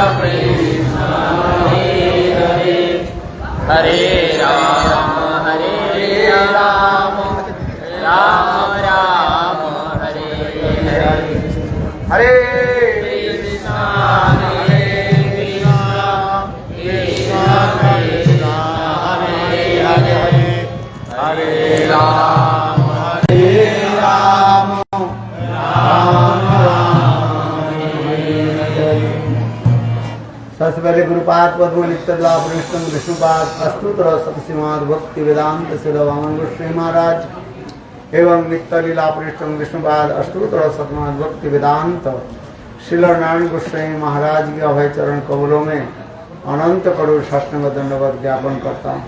कृष्ण हरे हरे हरे राम राम राम हरे हरे हरे कृष्ण कृष्ण कृष्ण हरे हरे हरे राम सबसे पहले गुरुपाद पद्म नित्यलाभ विष्णुपाद अष्टोत्तर सतसिमाद भक्ति वेदांत शिरोमणि गोस्वामी महाराज एवं नित्य लीला पृष्ठम विष्णुपाद अष्टोत्तर सतसिमाद भक्ति वेदांत श्री नारायण गोस्वामी महाराज के अभय चरण कमलों में अनंत करोड़ साष्टांग दंडवत ज्ञापन करता हूँ।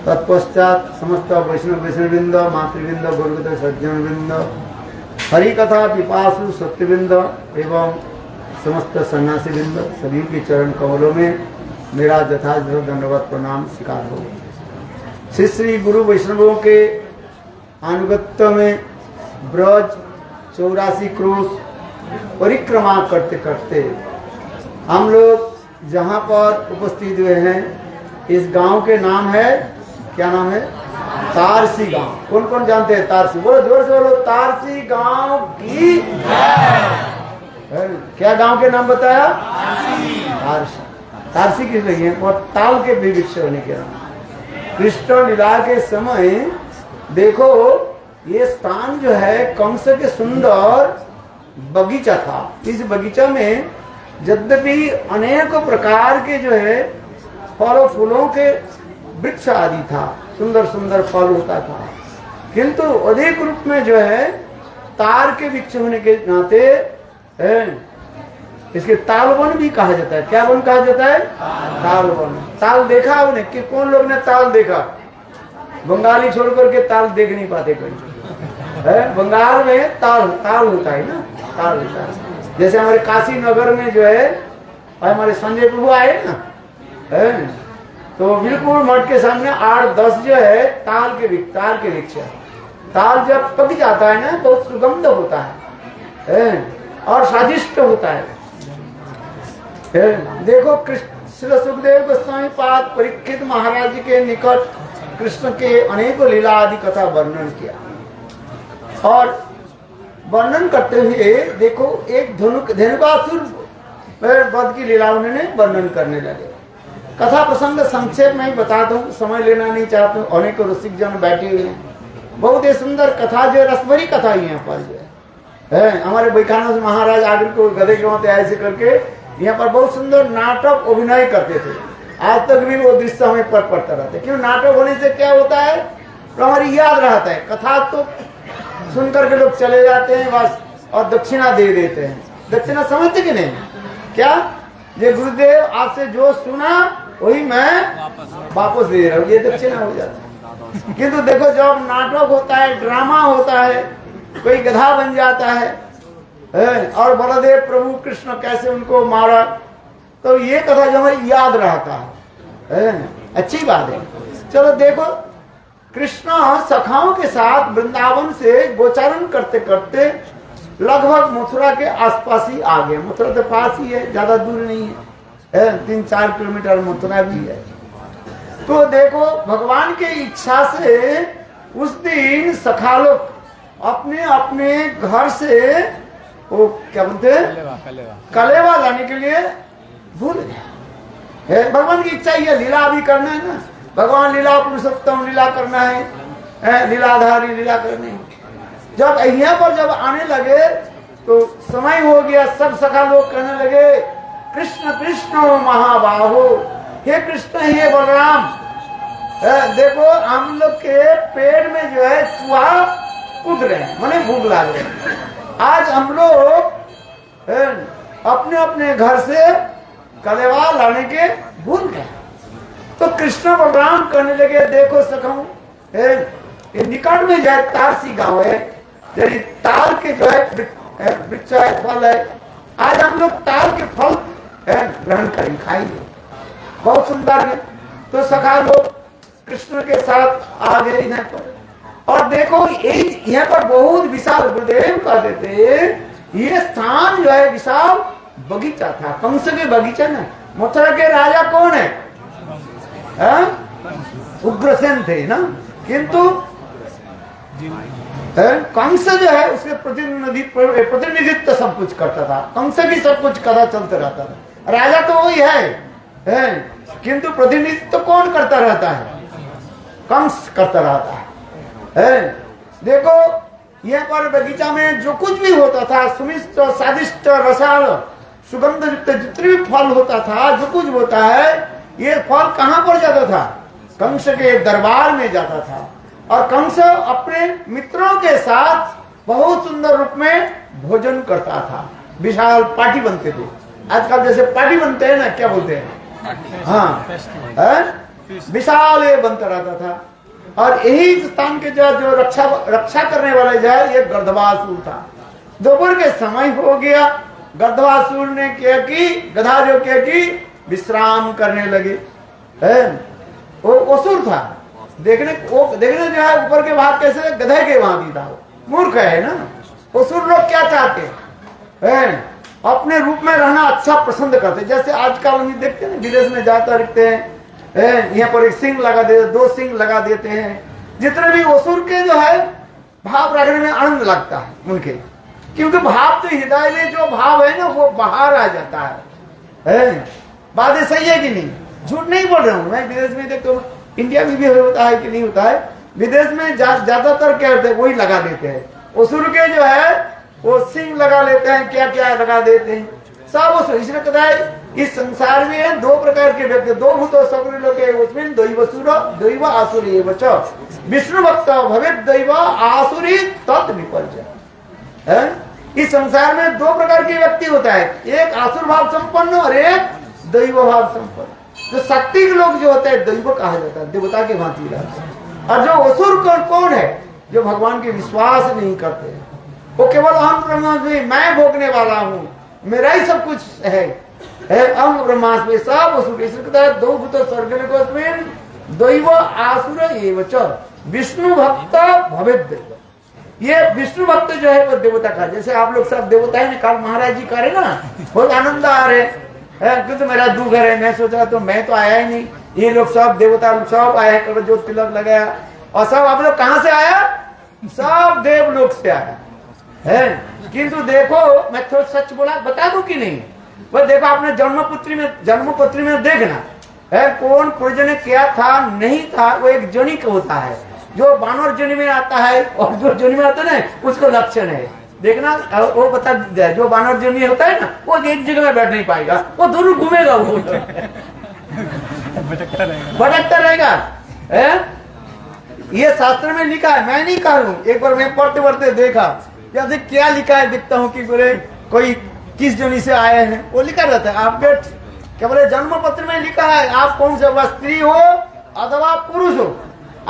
तत्पश्चात समस्त वैष्णववृंद मातृवृंद गुरुगत सज्जनवृंद हरि कथा पिपासु सत्यवृंद एवं समस्त सन्यासी वृंद सभी के चरण कमलों में मेरा यथार्थ दंडवत प्रणाम स्वीकार हो। श्री श्री गुरु वैष्णवों के अनुगत्य में ब्रज 84 क्रोश परिक्रमा करते करते हम लोग जहाँ पर उपस्थित हुए हैं इस गांव के नाम है, क्या नाम है? तारसी गांव। कौन कौन जानते हैं तारसी? बोलो जोर से बोलो, तारसी गांव की क्या गांव के नाम बताया? तारसी। तारसी किस लगी है? और ताल के विवृक्ष होने के नाम। कृष्ण लीला के समय देखो ये स्थान जो है कंस के सुंदर बगीचा था। इस बगीचा में यद्यपि अनेक प्रकार के जो है फलों फूलों के वृक्ष आदि था, सुंदर सुंदर फल होता था, किंतु अधिक रूप में जो है तार के वृक्ष होने के नाते इसके ताल वन भी कहा जाता है। क्या वन कहा जाता है? ताल वन। ताल देखा आपने कि कौन लोग ने ताल देखा? बंगाली छोड़कर के ताल देख नहीं पाते कोई। बंगाल में ताल ताल होता है ना, ताल होता है। जैसे हमारे काशी नगर में जो है हमारे संजय प्रभु आए ना, तो बिल्कुल मठ के सामने 8-10 जो है ताल के वृक्ष। ताल जब पक जाता है ना बहुत सुगंध होता है और स्वादिष्ट होता है। देखो श्री सुखदेव गोस्वामी पाद परीक्षित महाराज के निकट कृष्ण के अनेक लीला आदि कथा वर्णन किया और वर्णन करते हुए देखो एक धेनुकासुर वध की लीला उन्होंने वर्णन करने लगे। कथा प्रसंग संक्षेप में ही बता दूं, समय लेना नहीं चाहता हूँ। अनेक रसिक जन बैठे हुए हैं, बहुत ही सुंदर कथा जो रसभरी कथा ही यहाँ पर जो है हमारे वैखानस महाराज आगे को गधे के होते ऐसे करके यहाँ पर बहुत सुंदर नाटक अभिनय करते थे। आज तक भी वो दृश्य हमें पर पड़ता रहता है। क्यों? नाटक होने से क्या होता है तो हमारी याद रहता है। कथा तो सुनकर के लोग चले जाते हैं बस और दक्षिणा दे देते हैं। दक्षिणा समझते कि नहीं? क्या ये गुरुदेव आपसे जो सुना वही मैं वापस दे रहा हूँ, ये दक्षिणा हो जाता है। किंतु देखो जब नाटक होता है, ड्रामा होता है, कोई गधा बन जाता है और बलदेव प्रभु कृष्ण कैसे उनको मारा, तो ये कथा जो हमारी याद रहता है। अच्छी बात है। चलो देखो कृष्ण सखाओं के साथ वृंदावन से गोचारण करते करते लगभग मथुरा के आसपास ही आ गए। मथुरा तो पास ही है, ज्यादा दूर नहीं है, 3-4 किलोमीटर मथुरा भी है। तो देखो भगवान के इच्छा से उस दिन सखा लोग अपने अपने घर से वो क्या बोलते हैं कलेवा लाने के लिए भूल गए। भगवान की इच्छा ही है, लीला भी करना है ना। भगवान लीला पुरुषोत्तम लीला करना है, लीलाधारी लीला करनी है। जब यहाँ पर जब आने लगे तो समय हो गया, सब सखा लोग कहने लगे कृष्ण कृष्ण महाबाहो, हे कृष्ण हे बलराम। देखो हम लोग के पेट में जो है चूहा कूद रहे हैं, माने भूख लाग रहे हैं। आज हम लोग अपने अपने घर से कलेवा लाने के भूल गए। तो कृष्ण बलराम कहने लगे देखो सखाओ निकट में जाए तारसी गांव है, यदि ताल के जो है वृक्ष है, फल है, आज हम लोग ताल के फल ग्रहण करेंगे, खाएंगे, बहुत सुंदर है। तो सखा लोग कृष्ण के साथ आ गए यहाँ पर। और देखो यहाँ पर बहुत विशाल, गुरुदेव कहते थे ये स्थान जो है विशाल बगीचा था, कंस के बगीचा ना। मथुरा के राजा कौन है? उग्रसेन थे ना, किंतु कंस जो है उसके प्रतिनिधित्व सब कुछ करता था। कंस की सब कुछ कथा चलते रहता था। राजा तो वही है किंतु प्रतिनिधित्व कौन करता रहता है? कंस करता रहता है। देखो यहाँ पर बगीचा में जो कुछ भी होता था, सुमिष्ट स्वादिष्ट रसाल सुगंध युक्त जितने भी फल होता था, जो कुछ होता है, ये फल कहाँ पर जाता था? कंस के दरबार में जाता था। और कंस अपने मित्रों के साथ बहुत सुंदर रूप में भोजन करता था। विशाल पार्टी बनते थे। आजकल जैसे पार्टी बनते हैं ना, क्या बोलते हैं? हाँ, विशाल ये बनता रहता था। और यही स्थान के जो रक्षा करने वाला जो है, ये गर्दभासुर था। दोपहर के समय हो गया, गर्दभासुर ने क्या की, गधा जो क्या की, विश्राम करने लगे। वो असुर था। देखने जो है ऊपर के भाग कैसे, गधे के वहां भी था। मूर्ख है ना। असुर लोग क्या चाहते हैं? अपने रूप में रहना अच्छा पसंद करते। जैसे आजकल हम देखते हैं, विदेश में जाकर रखते हैं, यहाँ पर एक सिंह लगा देते, 2 सिंह लगा देते हैं। जितने भी असुर के जो है भाव रखने में आनंद लगता है उनके, क्योंकि भाव तो हृदय में जो भाव है ना, वो बाहर आ जाता है। बात सही है कि नहीं? झूठ नहीं बोल रहा हूँ मैं। विदेश में देखता हूँ, इंडिया में भी होता है कि नहीं होता है। विदेश में ज्यादातर क्या होते हैं, वही लगा देते हैं। असुर के जो है वो सिंह लगा लेते हैं, क्या क्या लगा देते हैं सब असुर। इसलिए कहता है इस संसार में 2 प्रकार के व्यक्ति, 2 भूत सगुण लोग, उसमें दैव आसुरी विष्णु भक्त भवेत दैव आसुरी तत् विपर्य। इस संसार में 2 प्रकार के व्यक्ति होता है, एक आसुर भाव संपन्न और एक दैव भाव संपन्न। जो शक्ति के लोग जो होते हैं, दैव कहा जाता है, देवता के भांति रहते हैं। और जो असुर कौन है? जो भगवान के विश्वास नहीं करते, वो केवल अहम ब्रह्मास्मि, मैं भोगने वाला हूँ, मेरा ही सब कुछ है अहम ब्रह्मास्मि, सब असुर। इसलिए 2 भूत स्वर्ग दैव आसुर एव च विष्णु भक्त भवेत दैव। ये विष्णु भक्त जो है वो देवता का, जैसे आप लोग सब देवता है, कल महाराज जी करे ना, बहुत आनंद आ रहे हैं, क्योंकि मेरा 2 घर है। मैं सोचा तो मैं तो आया ही नहीं, ये लोग सब देवता लोग सब आए, जो तिलक लगाया। और सब आप लोग कहाँ से आया? सब देवलोक से आया है। किंतु देखो, मैं थोड़ा सच बोला, बता दूं कि नहीं? वो देखो आपने जन्मपत्री में देखना है, कौन प्रयोजन क्या था नहीं था, वो एक जनिक होता है। जो बानर जन्म में आता है और जो जन्म में आता है ना, उसको लक्षण है। देखना वो बता दिया, जो बानर जन्म होता है ना, वो एक जगह में बैठ नहीं पाएगा, वो दोनों घूमेगा, वो भटकता रहेगा। ये शास्त्र में लिखा है, मैं नहीं कह रहा हूँ। एक बार मैं पढ़ते देखा, क्या लिखा है, देखता हूँ कि बोले कोई किस जनी से आए हैं, वो लिखा रहता है। आप क्या बोले, जन्म पत्र में लिखा है आप कौन सा, स्त्री हो अथवा पुरुष हो,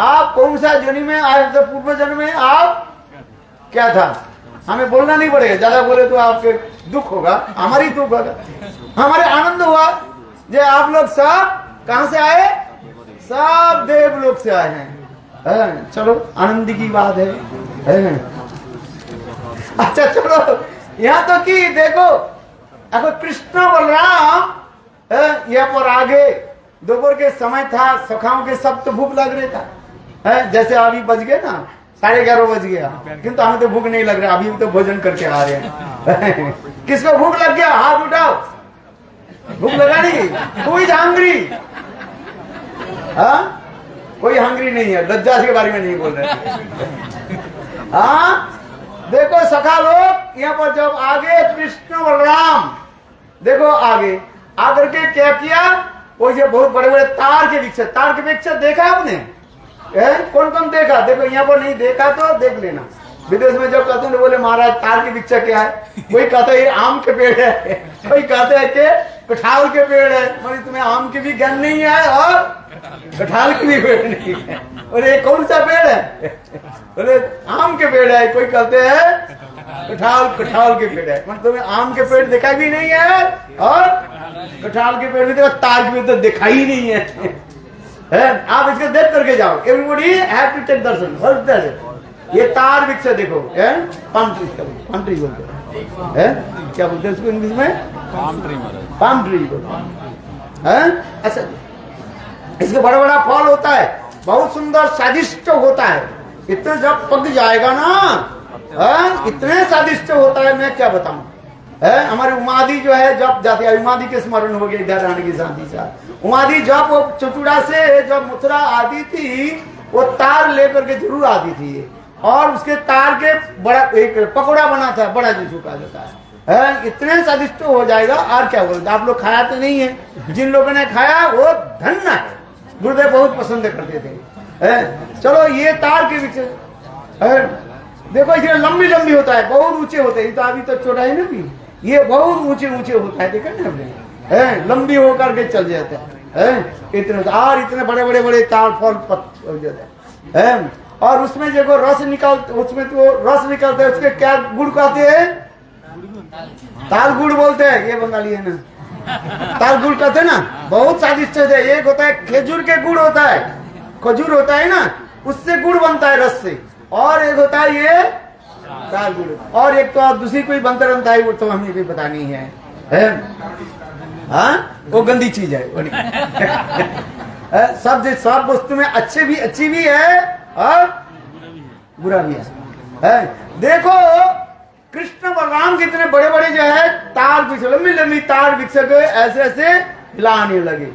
आप कौन सा जन्म में आए, तो पूर्व जन्म में आप क्या था, हमें बोलना नहीं पड़ेगा। ज्यादा बोले तो आपके दुख होगा, हमारी दुख होगा। हमारे आनंद हुआ जो आप लोग सब कहां से आए, सब देवलोक से आए हैं। चलो आनंद की बात है। अच्छा चलो, यहाँ तो कि देखो, अगर कृष्ण बलराम यहाँ पर आगे दोपहर के समय था, सखाओं के सब तो भूख लग रहा था। जैसे अभी बज गए ना, 11:30 बज गया, किंतु हमें तो भूख नहीं लग रहा, अभी तो भोजन करके आ रहे हैं। किसको भूख लग गया, हाथ उठाओ। भूख लगा नहीं? कोई हंग्री? कोई हंग्री नहीं है, लज्जा के बारे में नहीं बोल रहे। हाँ देखो सखा लोग यहाँ पर जब आगे कृष्ण बलराम, देखो आगे आकर के क्या किया, वो ये बहुत बड़े बड़े तार के वृक्ष देखा आपने? कौन कौन देखा? देखो यहाँ पर नहीं देखा तो देख लेना। विदेश में जब कहते हैं बोले महाराज तार के वृक्ष क्या है, कोई कहता है आम के पेड़ है, कोई कहता है कि कटहल के पेड़ है। मतलब तुम्हें आम की भी ज्ञान नहीं है और कटहल की भी पेड़ नहीं है। और ये कौन सा पेड़ है? बोले आम के पेड़ है। कोई कहते हैं कटहल के पेड़ है। मतलब तुम्हें आम के पेड़ देखा भी नहीं है और कटहल के पेड़ भी देखा, तार के पेड़ तो देखा ही नहीं है। आप इसको देख करके जाओ। एवरीबॉडी हैव टू टेक दर्शन। ये तार वृक्ष देखो, पाम ट्री बोलते हैं। है, क्या बोलते हैं उसको इंग्लिश में? पाम ट्री बोलते हैं। अच्छा, इसके बड़ा बड़ा फल होता है, बहुत सुंदर स्वादिष्ट होता है। इतना जब पक जाएगा ना, इतने स्वादिष्ट होता है, मैं क्या बताऊं। हमारी उमादी जो है जब जाती है, उमादी के स्मरण हो गया इधर रानी की शादी से। उमादी जब वो चचुड़ा से जब मथुरा आती थी, वो तार लेकर के जरूर आती थी, और उसके तार के बड़ा एक पकौड़ा बना था, बड़ा जो झुका जाता है, इतने स्वादिष्ट हो जाएगा। और क्या बोलते, आप लोग खाया तो नहीं है, जिन लोगों ने खाया वो धन्य है, गुरुदेव बहुत पसंद करते थे। चलो ये तार के पीछे देखो, इतने लंबी लंबी होता है, बहुत ऊंचे होते हैं। तो अभी तो छोटा है ना भी, ये बहुत ऊंचे ऊंचे होता है, देखा ना हमने, लंबी होकर के चल जाते हैं, इतने और इतने बड़े बड़े बड़े तार फल हो जाते हैं। और उसमें देखो रस निकालते, उसमें तो रस निकालते हैं, उसके क्या गुड़ कहते हैं? ताल गुड़ बोलते हैं, ये बंगाली है ना, ताल गुड़ कहते हैं ना, बहुत स्वादिष्ट है। एक होता है खजूर के गुड़ होता है, खजूर होता है ना, उससे गुड़ बनता है रस से, और एक होता है ये ताल गुड़, और एक तो दूसरी कोई बनता है, वो तो हमें भी पता नहीं है। हाँ, वो गंदी चीज है। सब वस्तु में अच्छी भी है और बुरा भी है। देखो कृष्ण बलराम कितने बड़े बड़े जो है तार बिछ, लंबी लंबी तार बिछ के ऐसे ऐसे हिलाने लगे,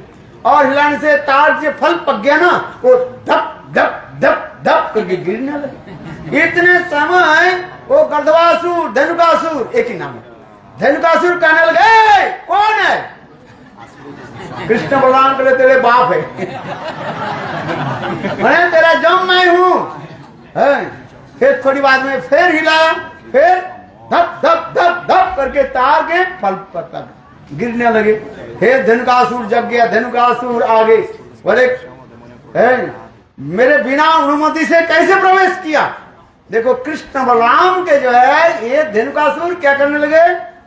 और हिलाने से तार जो फल पक गया ना, वो धप धप धप धप करके गिरने लगे। इतने समय वो गर्दवासुर, धनुकासुर, एक ही नाम है, धनुकासुर कहने लगे, कौन है? कृष्ण बलराम के लिए तेरे बाप है, मैं तेरा जम मैं हूं। फिर थोड़ी बाद में फिर हिला, फिर धप धप धप धप करके तार के फल पर गिरने लगे। फिर धनुकासुर जग गया, धनुकासुर आगे बोले, मेरे बिना अनुमति से कैसे प्रवेश किया? देखो कृष्ण बलराम के जो है ये धनुकासुर क्या करने लगे?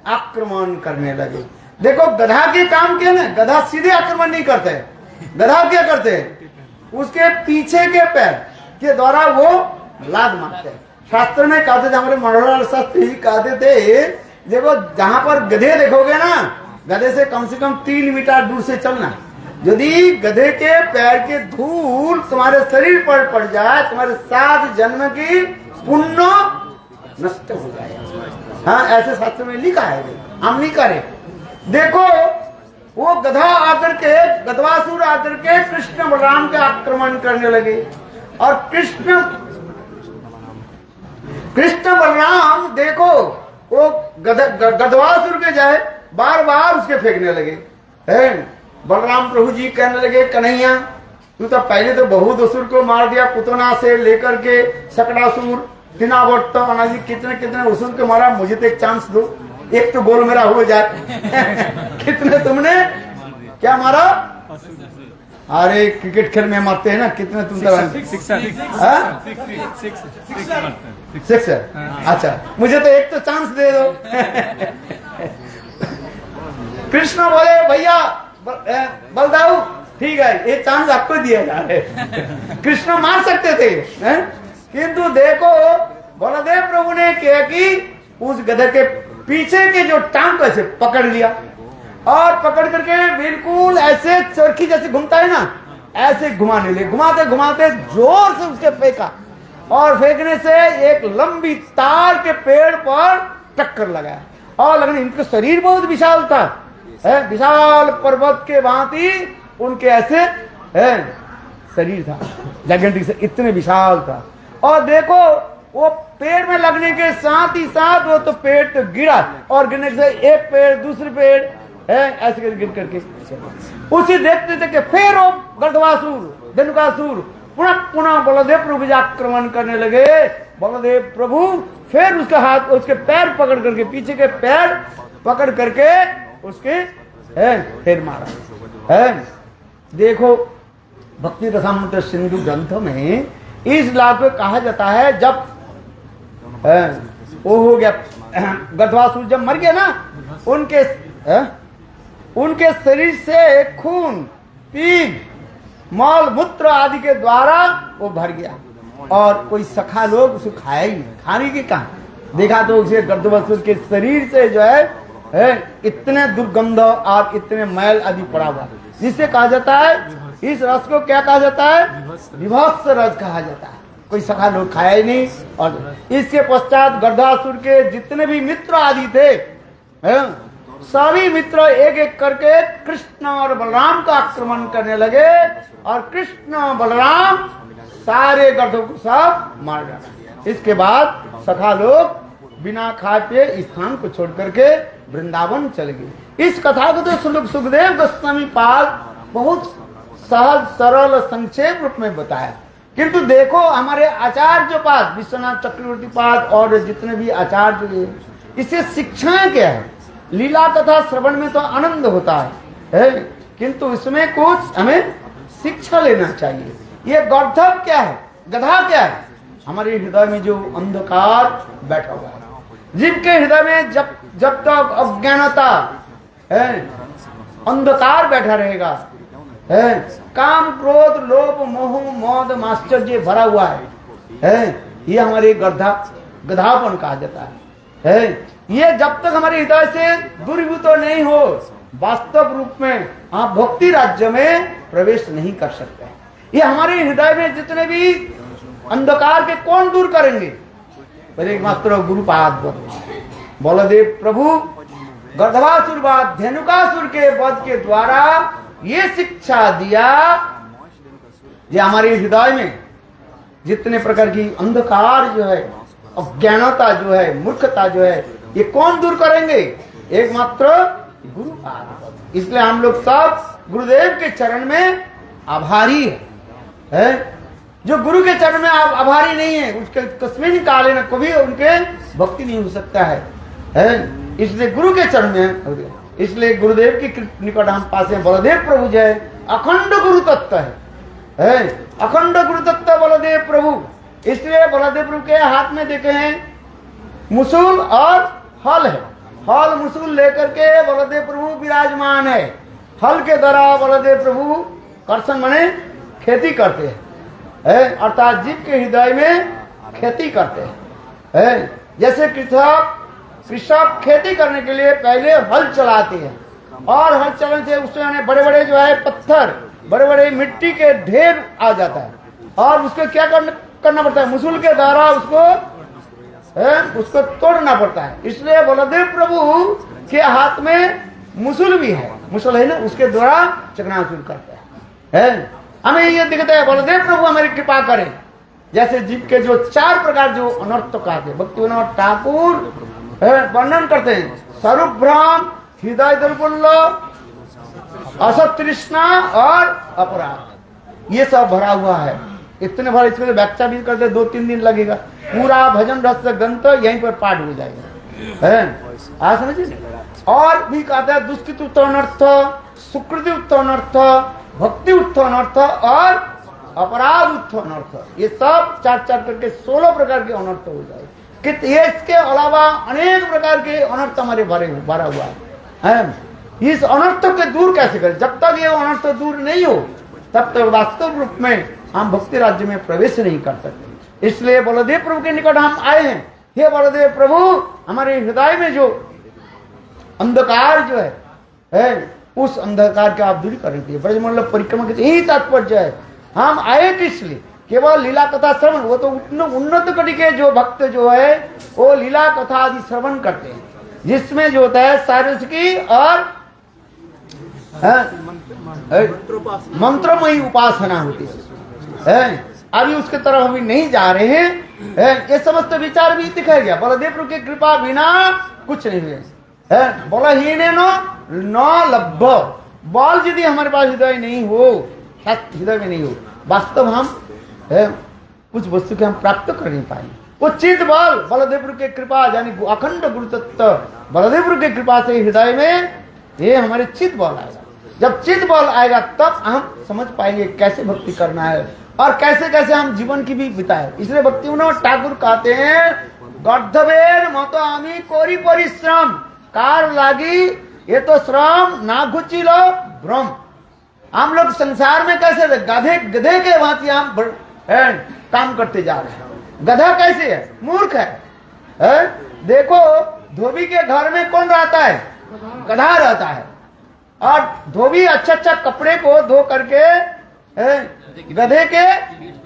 आक्रमण करने लगे। देखो गधा के काम किया ना, गधा सीधे आक्रमण नहीं करते, गधा क्या करते हैं? उसके पीछे के पैर के द्वारा वो लाद मारते हैं। शास्त्र में कहते थे, हमारे मनोहर शास्त्री कहते थे, देखो जहां पर गधे देखोगे ना, गधे से कम 3 मीटर दूर से चलना, यदि गधे के पैर के धूल तुम्हारे शरीर पर पड़ जाए, तुम्हारे 7 जन्म की पुण्य नष्ट हो जाएगा। हाँ, ऐसे शास्त्र में लिखा है, हम नहीं करें। देखो वो गधा आकर के, गधवासुर आकर के कृष्ण बलराम के आक्रमण करने लगे, और कृष्ण बलराम देखो वो गधवासुर के जाए बार बार उसके फेंकने लगे। बलराम प्रभु जी कहने लगे, कन्हैया तू तो पहले तो बहुत असुर को मार दिया, पुतना से लेकर के सकड़ासुर, तिनावट, अनाजी कितने कितने असुर को मारा, मुझे तो एक चांस दो, एक तो गोल मेरा हो जाए। कितने तुमने क्या मारा? अरे क्रिकेट खेल में मारते हैं ना, कितने तुम? सिक्सर। अच्छा, मुझे तो एक तो चांस दे दो। कृष्ण बोले, भैया बलदाऊ ठीक है, ये चांस आपको दिया जा रहा है। कृष्ण मार सकते थे, किंतु देखो बलदेव प्रभु ने क्या कि उस गधे के पीछे के जो टांग को ऐसे पकड़ लिया, और पकड़ करके बिल्कुल ऐसे चरखी जैसे घूमता है ना, ऐसे घुमाने लगे। घुमाते घुमाते जोर से उसके फेंका, और फेंकने से एक लंबी तार के पेड़ पर टक्कर लगाया, और लगने इनका शरीर बहुत विशाल था, विशाल पर्वत के भांति उनके ऐसे शरीर था, जायंटिक से इतने विशाल था। और देखो वो पेड़ में लगने के साथ ही साथ वो तो पेड़ तो गिरा, और गिरने से एक पेड़ दूसरे पेड़ ऐसे गिर करके उसी देखते देखते फिर वो गधवासुर, धनुकासुर पुनः बलदेव प्रभु आक्रमण करने लगे। बलदेव प्रभु फिर उसका हाथ, उसके पैर पकड़ करके, पीछे के पैर पकड़ करके उसके फिर मारा। देखो भक्ति रसामृत सिंधु ग्रंथ में इस लाभ को कहा जाता है, जब वो हो गया गधवासुर जब मर गया ना, उनके शरीर से खून, पीग, मल मूत्र आदि के द्वारा वो भर गया, और कोई सखा लोग उसको खाया ही नहीं। खाने की कहा देखा तो उसे गर्दभस्म के शरीर से जो है इतने दुर्गंध और इतने मैल आदि पड़ा हुआ, जिससे कहा जाता है इस रस को क्या कहा जाता है? विभत्स रस कहा जाता है। कोई सखा लोग खाया ही नहीं। और इसके पश्चात गर्दासुर के जितने भी मित्र आदि थे, सभी मित्र एक एक करके कृष्ण और बलराम का आक्रमण करने लगे और कृष्ण बलराम सारे गधों को सब मार डाला। इसके बाद सखा लोग बिना खाए पिए स्थान को छोड़ करके वृंदावन चले गए। इस कथा को तो सुखदेव गोस्वामी पाद बहुत सहज सरल संक्षेप रूप में बताया, किंतु देखो हमारे आचार्य पाद विश्वनाथ चक्रवर्ती पाद और जितने भी आचार्य, इसे शिक्षाएं क्या है? लीला कथा श्रवण में तो आनंद होता है, किंतु इसमें कुछ हमें शिक्षा लेना चाहिए। ये गर्दभ क्या है? गधा क्या है? हमारे हृदय में जो अंधकार बैठा हुआ है, जिनके हृदय में जब तक अज्ञानता है, अंधकार बैठा रहेगा, काम क्रोध लोभ मोह मद माश्चर्य भरा हुआ है, ये हमारे गधापन कहा जाता है। ये जब तक हमारे हृदय से दूरीभूत नहीं हो, वास्तव रूप में आप भक्ति राज्य में प्रवेश नहीं कर सकते। ये हमारे हृदय में जितने भी अंधकार के कौन दूर करेंगे? पहले एकमात्र गुरुपाद बलदेव प्रभु गर्दभासुर व धेनुकासुर के वध के द्वारा ये शिक्षा दिया, ये हमारे हृदय में जितने प्रकार की अंधकार जो है, अज्ञानता जो है, मूर्खता जो है, ये कौन दूर करेंगे? एकमात्र गुरुपाद। इसलिए हम लोग सब गुरुदेव के चरण में आभारी है। जो गुरु के चरण में आप आभारी नहीं है, उसके कस्मिन काले न कभी उनके भक्ति नहीं हो सकता है। इसलिए गुरु के चरण में, इसलिए गुरुदेव के निकट हम पास हैं। बलदेव प्रभु जय अखंड गुरु तत्व है, अखंड गुरु तत्व बलदेव प्रभु। इसलिए बलदेव प्रभु के हाथ में देखे हैं मुसूल और हल है। हल मुसूल लेकर के बलदेव प्रभु विराजमान है। हल के द्वारा बलदेव प्रभु कर्षण माने खेती करते हैं, अर्थात जीव के हृदय में खेती करते हैं। जैसे कृषक खेती करने के लिए पहले हल चलाते हैं और हल चलने से उसमें बड़े बड़े जो है पत्थर, बड़े बड़े मिट्टी के ढेर आ जाता है और उसको क्या करना पड़ता है? मुसूल के द्वारा उसको तोड़ना पड़ता है। इसलिए बलदेव प्रभु के हाथ में मुसूल भी है, मुसूल है ना, उसके द्वारा चकनाचूर करते हैं। हमें ये दिखता है बलदेव प्रभु हमारी कृपा करें। जैसे जीव के जो 4 प्रकार जो अनर्थ कहते, भक्ति विनोद ठाकुर वर्णन करते हैं, स्वरूप भ्रम, हृदय दुर्बल, असत तृष्णा और अपराध, ये सब भरा हुआ है। इतने भर इसमें व्याख्या भी करते 2-3 दिन लगेगा। पूरा भजन रस ग्रंथ यहीं पर पाठ हो जाएगा, आज समझिए। और भी कहते हैं दुष्कृत उत्तर अनर्थ, सुकृति उत्तर अनर्थ, भक्ति उत्तर अनर्थ और अपराध उत्तर अनर्थ। ये सब 4-4 करके 16 प्रकार के अनर्थ हो जाए। ये इसके अलावा अनेक प्रकार के अनर्थ हमारे भरा हुआ है। इस अनर्थ के दूर कैसे करें? जब तक ये अनर्थ दूर नहीं हो तब तक वास्तव रूप में हम भक्ति राज्य में प्रवेश नहीं कर सकते। इसलिए बलदेव प्रभु के निकट हम आए हैं। हे बलदेव प्रभु, हमारे हृदय में जो अंधकार जो है उस अंधकार के आप दूरी करेंगे। ब्रजमंडल परिक्रमा के यही तात्पर्य है। हम आए किस लिए? केवल लीला कथा श्रवण। वो तो उन्नत कटी के जो भक्त जो है वो लीला कथा आदि श्रवण करते हैं, जिसमें जो होता है सारस्वती और मंत्रमयी उपासना होती है। अभी उसके तरफ हम नहीं जा रहे हैं। ये समस्त विचार भी दिखाया गया। बलदेव प्रभु की कृपा बिना कुछ नहीं है। बलहीन न लभ्य, बल यदि हमारे पास हृदय नहीं हो, हृदय में नहीं हो, वास्तव हम कुछ वस्तु के हम प्राप्त कर नहीं पाएंगे। वो चित्त बल बलदेव प्रभु की कृपा, यानी अखंड गुरु तत्व बलदेव प्रभु की कृपा से हृदय में ये हमारे चित्त बल आएगा। जब चित्त बल आएगा तब हम समझ पाएंगे कैसे भक्ति करना है और कैसे कैसे हम जीवन की भी बिताए। इसलिए भक्ति विनोद ठाकुर कहते हैं, गर्दभेर मतो आमी कोरी परिश्रम कार लागी, ये तो श्रम ना घुची लो भ्रम। हम लोग संसार में कैसे गधे के भांति हम काम करते जा रहे हैं। गधा कैसे है? मूर्ख है। है? देखो धोबी के घर में कौन रहता है? गधा रहता है। और धोबी अच्छा अच्छा कपड़े को धो करके गधे के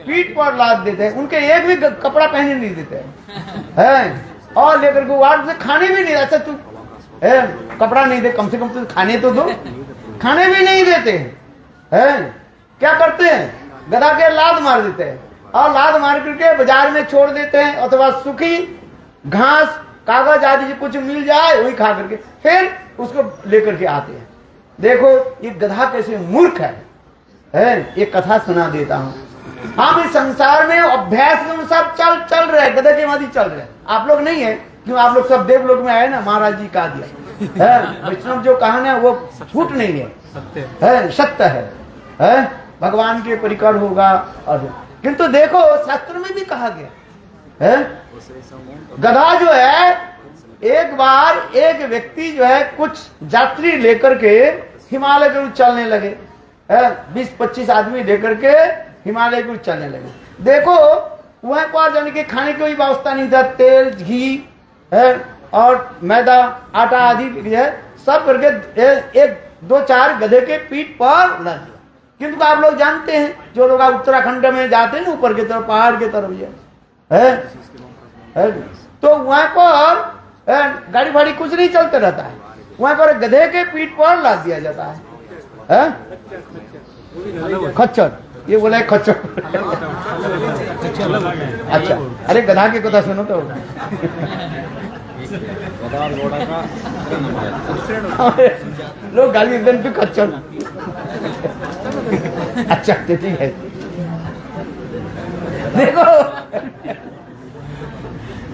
पीठ पर लाद देते हैं, उनके एक भी कपड़ा पहने नहीं देते हैं। और लेकर के वार्ड से खाने भी नहीं, अच्छा तू कपड़ा नहीं दे, कम से कम तू खाने तो दो, खाने भी नहीं देते हैं। क्या करते हैं? गधा के लाद मार देते हैं और लाद मार करके बाजार में छोड़ देते हैं, अथवा सूखी घास कागज आदि कुछ मिल जाए वही खा करके फिर उसको लेकर के आते हैं। देखो ये गधा कैसे मूर्ख है। एक कथा सुना देता हूँ। हम इस संसार में अभ्यास में सब चल रहे हैं, गधे के मादी चल रहे हैं। आप लोग नहीं है, क्यों? आप लोग सब देवलोक में आए ना, महाराज जी कहा दिया है। वैष्णव जो कहानी है वो झूठ नहीं है, सत्य है। भगवान के परिकर होगा। और किंतु देखो शास्त्र में भी कहा गया है, गधा जो है, एक बार एक व्यक्ति जो है कुछ यात्री लेकर के हिमालय के चलने लगे, 20-25 आदमी लेकर के हिमालय को चलने लगे। देखो वहां पर जाने के खाने की कोई व्यवस्था नहीं था, तेल घी है और मैदा आटा आदि है, सब करके 1-2-4 गधे के पीठ पर लग दिया। किंतु आप लोग जानते हैं, जो लोग उत्तराखंड में जाते हैं ना, ऊपर की तरफ पहाड़ की तरफ है, तो वहां पर गाड़ी फाड़ी कुछ नहीं चलते रहता है, वहां पर गधे के पीठ पर लाद दिया जाता है। खच्चर, ये बोला है खच्चर। अच्छा, अरे गधा की कथा सुनो तो। लोग गाली एकदम भी खच्चर। अच्छा ठीक है। देखो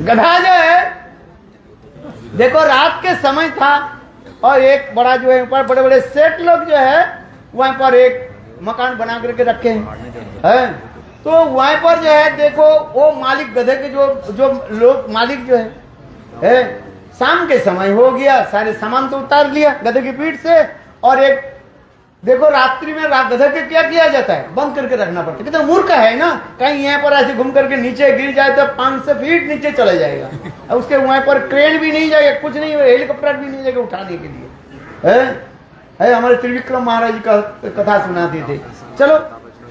गधा जो है, देखो रात के समय था और एक बड़ा जो है ऊपर बड़े बड़े सेठ लोग जो है वहां पर एक मकान बना करके रखे हैं। तो वहां पर जो है देखो वो मालिक गधे के जो लोग मालिक जो है शाम के समय हो गया, सारे सामान तो उतार लिया गधे की पीठ से। और एक देखो रात्रि में गधे के क्या किया जाता है? बंद करके रखना पड़ता है। कितना मूर्ख है ना, कहीं यहाँ पर ऐसे घूम करके नीचे गिर जाए तो 500 फीट नीचे चले जाएगा। और उसके वहां पर क्रेन भी नहीं जाएगा, कुछ नहीं, हेलीकॉप्टर भी नहीं जाएगा उठाने के लिए। है हमारे त्रिविक्रम महाराज जी का कथा सुनाते थे। चलो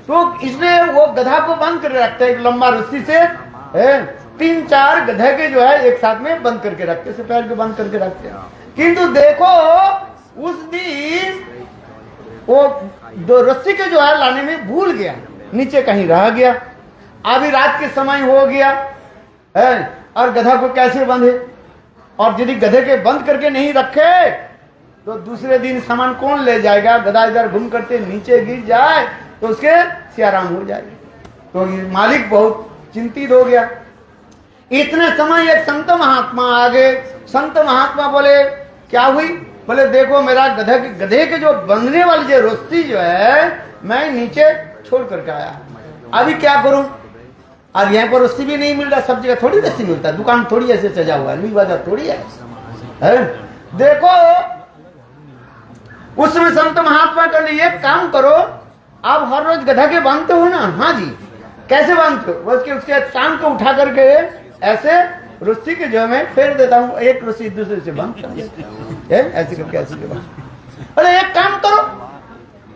तो इसलिए वो गधा को बंद करके रखते हैं, एक लंबा रस्सी से 3-4 गधे के जो है एक साथ में बंद करके रखते हैं, पैर को बंद करके रखते हैं। किंतु देखो उस दिन वो दो रस्सी के जो है लाने में भूल गया, नीचे कहीं रह गया। अभी रात के समय हो गया है और गधा को कैसे बंधे? और यदि गधे के बंद करके नहीं रखे तो दूसरे दिन सामान कौन ले जाएगा? गधा इधर घूम करते नीचे गिर जाए तो उसके सियाराम हो जाएगी। तो ये मालिक बहुत चिंतित हो गया। इतने समय एक संत महात्मा आ गए। संत महात्मा बोले क्या हुई? बोले देखो मेरा गधे के जो बंधने वाली जो रस्सी जो है मैं नीचे छोड़ करके आया, अभी क्या करूं? और यहाँ पर रस्सी भी नहीं मिल रहा, सब जगह थोड़ी रस्सी मिलता है, दुकान थोड़ी ऐसे सजा हुआ है, बाजार थोड़ी है। देखो उसमें संत महात्मा कर लिए एक काम करो, आप हर रोज गधा के बांधते हो ना? हाँ जी। कैसे बांधते हो? उसके टांग को उठा करके ऐसे रस्सी के जो मैं फेर देता हूँ, एक रस्सी दूसरे से बांधता हूँ, ऐसे करके ऐसे। अरे एक काम करो,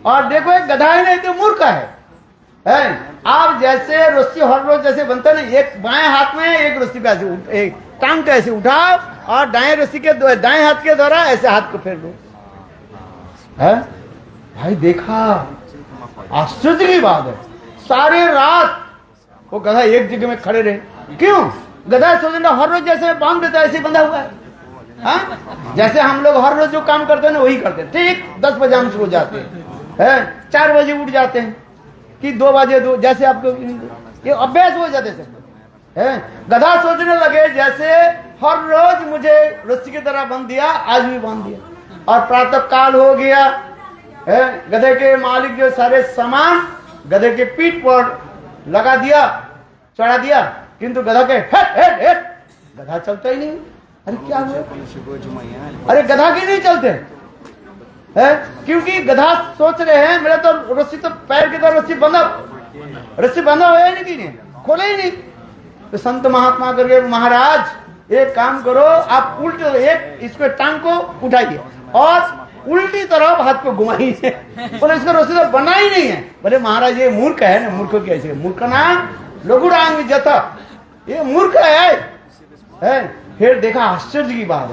और देखो एक गधा है ना, तो मूर्ख है। आप जैसे रस्सी हर रोज जैसे बनता है ना, एक बाएं हाथ में एक रस्सी पे ऐसे एक टांग को ऐसे उठाओ और दाएं रस्सी के दाएं हाथ के द्वारा ऐसे हाथ को फेर दो। भाई देखा, आश्चर्य की बात है, सारे रात वो गधा एक जगह में खड़े रहे। क्यों? गधा सोचना हर रोज जैसे बांध देता है ऐसे बंधा हुआ है। जैसे हम लोग हर रोज जो काम करते हैं ना वही करते हैं। ठीक 10 बजे हम सो जाते हैं, 4 बजे उठ जाते हैं कि 2 बजे जैसे आपको ये अभ्यास हो जाते हैं। गधा सोचने लगे जैसे हर रोज मुझे रस्सी की तरह बांध दिया, आज भी बांध दिया। और प्रातः काल हो गया, गधे के मालिक जो सारे सामान गधे के पीठ पर लगा दिया, चढ़ा दिया, किंतु गधा के गधा चलता ही नहीं। अरे क्या हुआ? अरे गधा के नहीं चलते क्योंकि गधा सोच रहे हैं मेरा तो रस्सी तो पैर की तरह रस्सी बंधा हुआ है नहीं, खोले ही नहीं। तो संत महात्मा करके महाराज एक काम करो, आप उल्टे एक इसको टांग को उठाइए और उल्टी तरफ हाथ को घुमाइए। बोले इसका रस्सी तो बना ही नहीं है। बोले महाराज ये मूर्ख है ना, मूर्ख कैसे? मूर्ख नाम लघुरांग जता, ये मूर्ख है? फिर देखा आश्चर्य की बात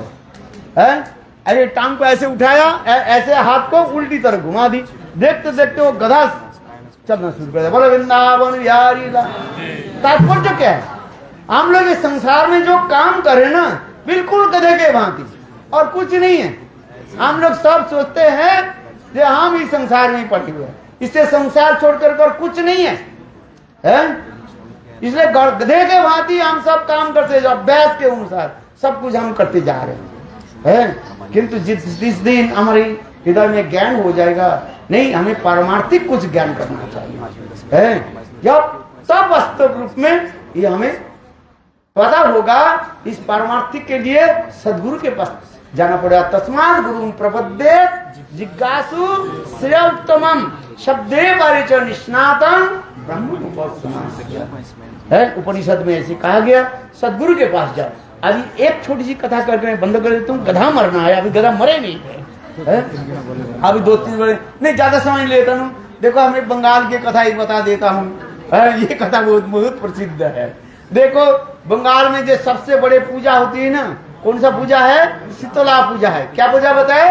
है? अरे टांग को ऐसे उठाया, ऐसे हाथ को उल्टी तरफ घुमा दी। देखते देखते वो गधा चलना शुरू कर दिया। बोले वृंदावन बिहारी लाल। तात्पर्य क्या है? हम लोग इस संसार में जो काम करे ना, बिल्कुल गधे के भांति और कुछ नहीं है। हम लोग सब सोचते हैं कि हम इस संसार में पड़े हुए हैं, इससे संसार छोड़कर कर कुछ नहीं है, इसलिए गधे के भांति हम सब काम करते जाओ, अभ्यास के अनुसार सब कुछ हम करते जा रहे हैं। किंतु जिस दिन हमारी हृदय में ज्ञान हो जाएगा, नहीं हमें पारमार्थिक कुछ ज्ञान करना चाहिए, जब तब वास्तव रूप में ये हमें पता होगा। इस पारमार्थिक के लिए सदगुरु के पास जाना पड़ेगा। तस्मात् गुरु प्रपद्ये जिज्ञासु श्रेयोत्तमम् शब्दे परिच निष्णातं ब्रह्म है। उपनिषद में ऐसे कहा गया, सदगुरु के पास जाओ। अभी एक छोटी सी कथा करके मैं बंद कर देता हूँ। गधा मरना है, अभी गधा मरे नहीं है, अभी 2-3 बड़े नहीं, ज्यादा समय लेता हूँ। देखो हमें बंगाल की कथा एक बता देता हूँ, ये कथा बहुत बहुत प्रसिद्ध है। देखो बंगाल में जो सबसे बड़े पूजा होती है ना, कौन सा पूजा है? शीतला पूजा है। क्या पूजा बताए?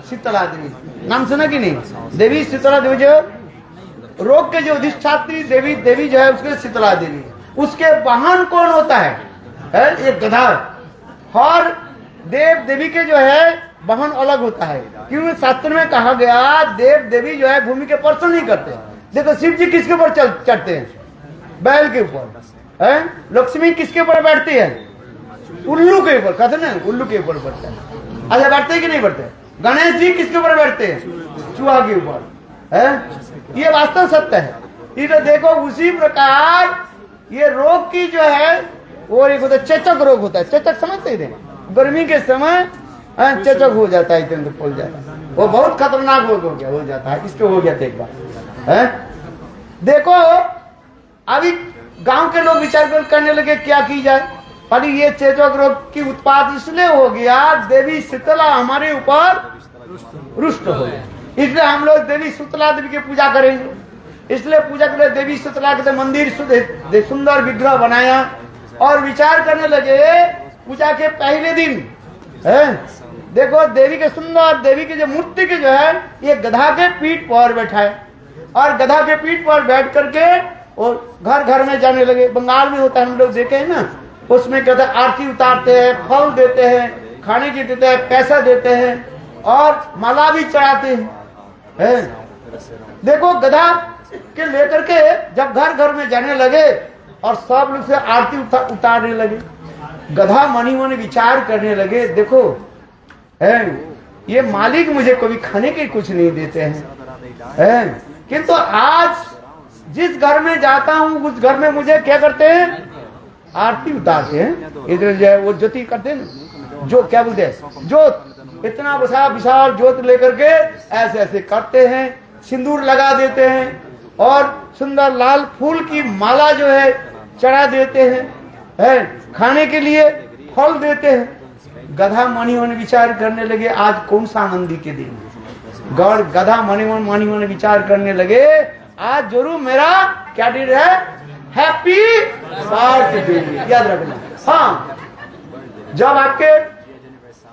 शीतला देवी। नाम सुना कि नहीं? देवी शीतला देवी, जो रोग के जो अधिष्ठात्री देवी जो है उसके शीतला देवी। उसके वाहन कौन होता है? एक गधा। और देव देवी के जो है वाहन अलग होता है, क्योंकि शास्त्र में कहा गया देव देवी जो है भूमि के स्पर्श नहीं करते। देखो शिव जी किसके ऊपर चढ़ते हैं? बैल के ऊपर। लक्ष्मी किसके ऊपर बैठती है? उल्लू के ऊपर, कहते ना उल्लू के ऊपर बैठते हैं। अच्छा बैठते हैं कि नहीं बैठते? गणेश जी किसके ऊपर बैठते हैं? चूहा के ऊपर। ये वास्तव सत्य है। ये देखो उसी प्रकार ये रोग की जो है वो एक होता है चेचक रोग होता है। चेचक समझते थे? गर्मी के समय चेचक हो जाता है, इतने फूल जाता है, वो बहुत खतरनाक रोग हो जाता है। इसके हो गया था एक बार। देखो अभी गांव के लोग विचार करने लगे क्या की जाए। पर ये चेचक रोग की उत्पाद इसलिए हो गया, देवी शीतला हमारे ऊपर रुष्ट हो गई, इसलिए हम लोग देवी शीतला देवी की पूजा करेंगे। इसलिए पूजा के लिए देवी शीतला के मंदिर सुंदर विग्रह बनाया और विचार करने लगे पूजा के पहले दिन देखो देवी के सुंदर देवी की जो मूर्ति की जो है ये गधा के पीठ पर बैठा है और गधा के पीठ पर बैठ करके और घर घर में जाने लगे। बंगाल में होता है, हम लोग देखे हैं ना, उसमें कहते हैं आरती उतारते हैं, फल देते हैं, खाने की देते हैं, पैसा देते हैं और माला भी चढ़ाते हैं। देखो गधा के लेकर के जब घर घर में जाने लगे और सब लोग से आरती उतारने लगे, गधा मनी मन विचार करने लगे, देखो ये मालिक मुझे कभी खाने के कुछ नहीं देते हैं, किंतु आज जिस घर में जाता हूँ उस घर में मुझे क्या करते हैं? आरती उतारते हैं। इधर जो है वो ज्योति करते हैं, जो क्या बोलते हैं जोत, इतना विशाल जोत लेकर के ऐसे ऐसे करते हैं, सिंदूर लगा देते हैं और सुंदर लाल फूल की माला जो है चढ़ा देते हैं, खाने के लिए फल देते हैं। गधा मणिमन विचार करने लगे आज कौन सा आनंदी के दिन। गधा मणिमन विचार करने लगे आज जरूर मेरा क्या दिन है? Happy birthday. याद रखना। हाँ, जब आपके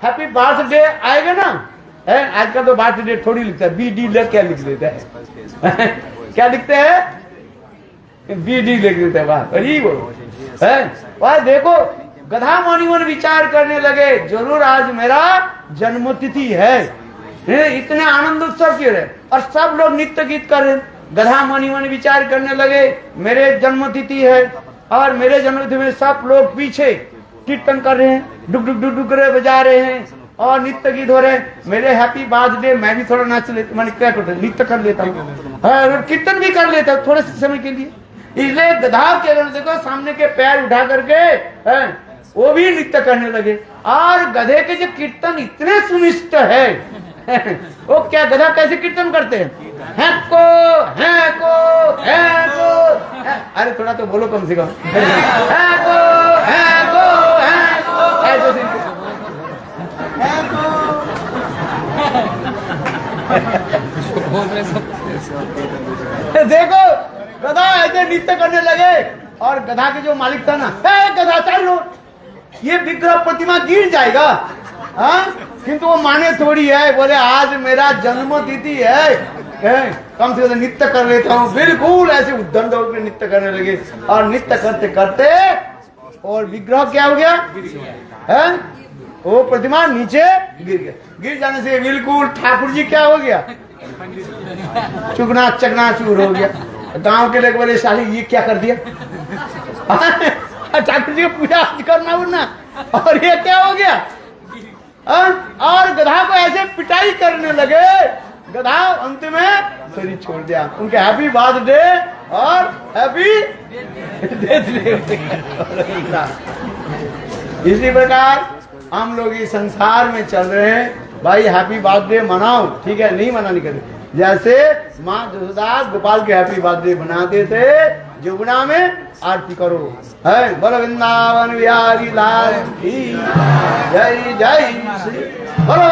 हैप्पी बर्थडे आएगा ना, आज का तो बर्थडे थोड़ी लिखता है, BD लिख क्या लिख देता है क्या लिखते हैं? BD लिख देते हैं। बात अरे वो देखो गधा मणिमन विचार करने लगे जरूर आज मेरा जन्मतिथि है, इतने आनंद उत्सव क्यों रहे। और सब लोग नृत्य गीत कर रहे। गधा मणिमन विचार करने लगे मेरे जन्मतिथि है और मेरे जन्मतिथि में सब लोग पीछे कीर्तन कर रहे हैं, डुक डुक डुक डुक रहे, बजा रहे हैं और नृत्य गीत हो रहे हैं। मेरे हैप्पी बर्थडे मैं भी थोड़ा नाच लेता, मैंने क्या करता नृत्य कर लेता हूँ, कीर्तन भी कर लेता हूँ थोड़े समय के लिए। इसलिए गधा के देखो सामने के पैर उठा करके वो भी नृत्य करने लगे और गधे के जो कीर्तन इतने सुनिष्ठ है वो क्या गधा कैसे कीर्तन करते हैं? हैको हैको हैको, अरे थोड़ा तो बोलो कम से कम। हैको हैको हैको है तो देखो गधा ऐसे नृत्य करने लगे और गधा के जो मालिक था ना, गधा चल लो, ये विग्रह प्रतिमा गिर जाएगा। हाँ, किंतु वो माने थोड़ी है, बोले आज मेरा जन्म तिथि है, कम से कम नृत्य कर लेता हूँ। बिल्कुल ऐसे उद्दंड होकर नृत्य करने लगे और नृत्य करते करते और विग्रह क्या हो गया है, वो प्रतिमा नीचे गिर गया। गिर जाने से बिल्कुल ठाकुर जी क्या हो गया, चुगना चकनाचूर हो गया। गांव के लोग बोले साली ये क्या कर दिया, ठाकुर जी की पूजा करना उड़ना, और ये क्या हो गया। और गधा को ऐसे पिटाई करने लगे, गधा अंत में शरीर छोड़ दिया। उनके हैप्पी बर्थडे और हैप्पी डेथ डे। इसी प्रकार हम लोग इस संसार में चल रहे हैं भाई, हैप्पी बर्थडे मनाओ, ठीक है, नहीं मनाने के लिए। जैसे माँ यशोदा गोपाल के हैप्पी बर्थडे बनाते थे, जमुना में आरती करो, है बोलो वृंदावन बिहारी लाल की जय जय श्री, बोलो